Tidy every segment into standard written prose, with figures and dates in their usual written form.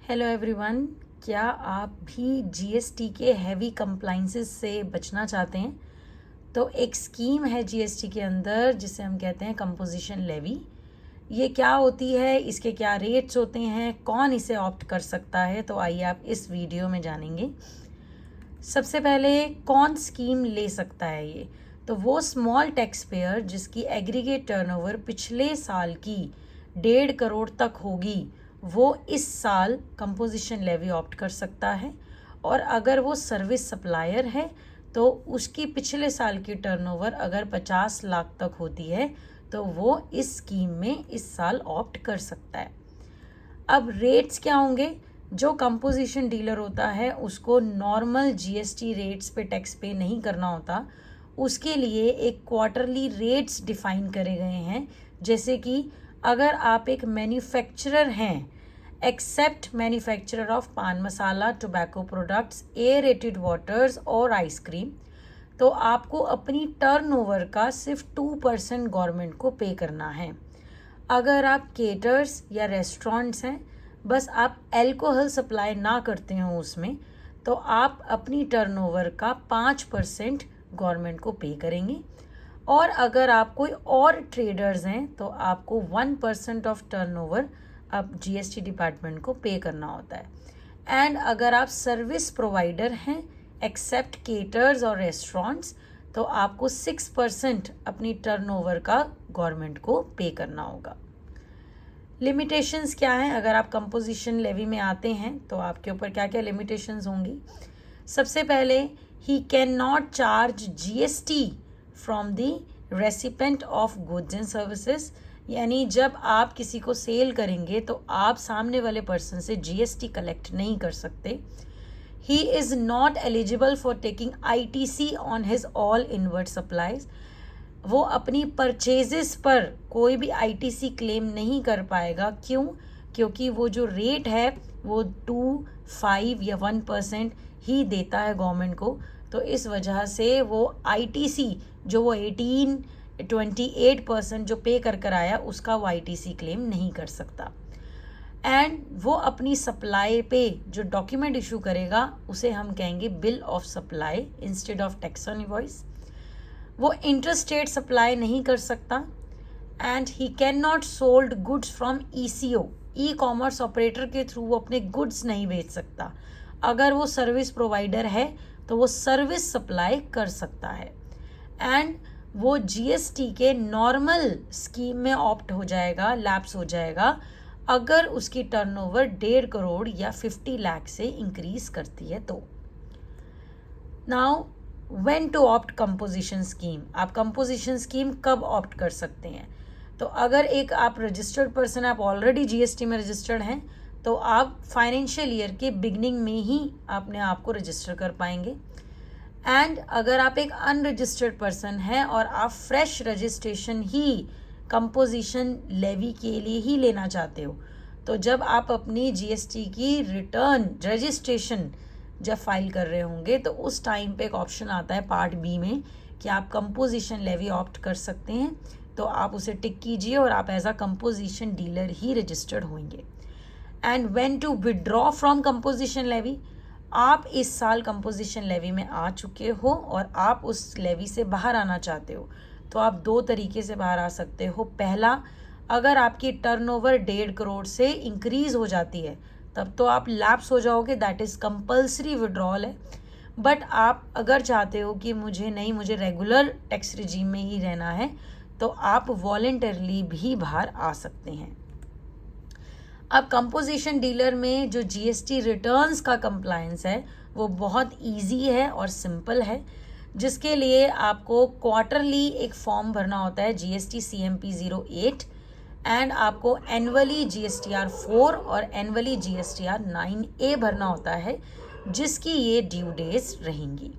Hello everyone, क्या आप भी जीएसटी के हैवी कंप्लाइंसेस से बचना चाहते हैं? तो एक स्कीम है जीएसटी के अंदर जिसे हम कहते हैं कंपोजिशन लेवी। ये क्या होती है, इसके क्या रेट्स होते हैं, कौन इसे ऑप्ट कर सकता है, तो आइए आप इस वीडियो में जानेंगे। सबसे पहले कौन स्कीम ले सकता है ये? तो वो स्मॉल टैक्स पेयर जिसकी एग्रीगेट टर्नओवर पिछले साल की 1.5 करोड़ तक होगी, वो इस साल कंपोजिशन लेवी ऑप्ट कर सकता है। और अगर वो सर्विस सप्लायर है तो उसकी पिछले साल की टर्नओवर अगर 50 लाख तक होती है तो वो इस स्कीम में इस साल ऑप्ट कर सकता है। अब रेट्स क्या होंगे? जो कंपोजिशन डीलर होता है उसको नॉर्मल जीएसटी रेट्स पे टैक्स पे नहीं करना होता, उसके लिए एक क्वार्टरली रेट्स डिफाइन करे गए हैं। जैसे कि अगर आप एक मैन्युफैक्चरर हैं, एक्सेप्ट मैन्युफैक्चरर ऑफ पान मसाला, टोबैको प्रोडक्ट्स, एयरेटेड वाटर्स और आइसक्रीम, तो आपको अपनी टर्नओवर का सिर्फ 2% गवर्नमेंट को पे करना है। अगर आप केटर्स या रेस्टोरेंट्स हैं, बस आप अल्कोहल सप्लाई ना करते हो उसमें, तो आप अपनी टर्नओवर का 5% गवर्नमेंट को पे करेंगे। और अगर आप कोई और ट्रेडर्स हैं तो आपको 1% ऑफ टर्नओवर अब जीएसटी डिपार्टमेंट को पे करना होता है। एंड अगर आप सर्विस प्रोवाइडर हैं, एक्सेप्ट केटर्स और रेस्टोरेंट्स, तो आपको 6% अपनी टर्नओवर का गवर्नमेंट को पे करना होगा। लिमिटेशंस क्या हैं? अगर आप कंपोजिशन लेवी में आते हैं तो आपके ऊपर क्या क्या लिमिटेशंस होंगी? सबसे पहले, he can not charge GST from the recipient of goods and services. यानी जब आप किसी को सेल करेंगे तो आप सामने वाले पर्सन से जीएसटी कलेक्ट नहीं कर सकते। He is not eligible for taking ITC on his all inward supplies. वो अपनी परचेजेस पर कोई भी आईटीसी क्लेम नहीं कर पाएगा। क्यों? क्योंकि वो जो रेट है वो 2, 5 या 1% ही देता है गवर्नमेंट को। तो इस वजह से वो आईटीसी जो वो 28% जो पे कर आया, उसका वो आईटीसी क्लेम नहीं कर सकता। एंड वो अपनी सप्लाई पे जो डॉक्यूमेंट इशू करेगा उसे हम कहेंगे bill of supply instead of tax on invoice. वो इंटरस्टेट सप्लाई नहीं कर सकता। And he can not sold goods from eco, e commerce operator के थ्रू वो अपने गुड्स नहीं बेच सकता। अगर वो सर्विस प्रोवाइडर है तो वो सर्विस सप्लाई कर सकता है। एंड वो जीएसटी के नॉर्मल स्कीम में ऑप्ट हो जाएगा, लैप्स हो जाएगा, अगर उसकी टर्नओवर 1.5 करोड़ या 50 लाख से इंक्रीज करती है तो। Now when to opt composition scheme. आप कंपोजिशन स्कीम कब ऑप्ट कर सकते हैं? तो अगर एक आप रजिस्टर्ड पर्सन, आप ऑलरेडी जीएसटी में रजिस्टर्ड हैं, तो आप फाइनेंशियल ईयर के बिगनिंग में ही अपने आप को रजिस्टर कर पाएंगे। एंड अगर आप एक अनरजिस्टर्ड पर्सन हैं और आप फ्रेश रजिस्ट्रेशन ही कंपोजिशन लेवी के लिए ही लेना चाहते हो, तो जब आप अपनी जीएसटी की रिटर्न रजिस्ट्रेशन जब फाइल कर रहे होंगे तो उस टाइम पे एक ऑप्शन आता है पार्ट बी में कि आप कंपोजिशन लेवी ऑप्ट कर सकते हैं। तो आप उसे टिक कीजिए और आप एज अ कंपोजिशन डीलर ही रजिस्टर्ड होंगे। And when to withdraw from composition levy. आप इस साल कंपोजिशन लेवी में आ चुके हो और आप उस लेवी से बाहर आना चाहते हो, तो आप 2 तरीके से बाहर आ सकते हो। पहला, अगर आपकी टर्नओवर 1.5 करोड़ से इंक्रीज हो जाती है तब तो आप लैप्स हो जाओगे, दैट इज़ कंपल्सरी विड्रॉल है। बट आप अगर चाहते हो कि मुझे रेगुलर टैक्स रिजीम में ही रहना है, तो आप वॉलेंटरली भी बाहर आ सकते हैं। अब कंपोजिशन डीलर में जो जीएसटी रिटर्न्स का कंप्लायंस है वो बहुत इजी है और सिंपल है, जिसके लिए आपको क्वार्टरली एक फॉर्म भरना होता है जीएसटी CMP 08। एंड आपको एनुअली GSTR 4 और एनुअली GSTR 9A भरना होता है, जिसकी ये ड्यू डेज रहेंगी।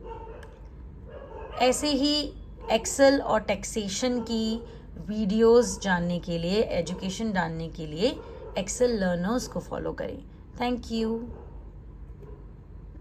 ऐसे ही एक्सेल और टैक्सेशन की वीडियोस जानने के लिए, एजुकेशन जानने के लिए एक्सेल लर्नर्स को फॉलो करें। Thank you.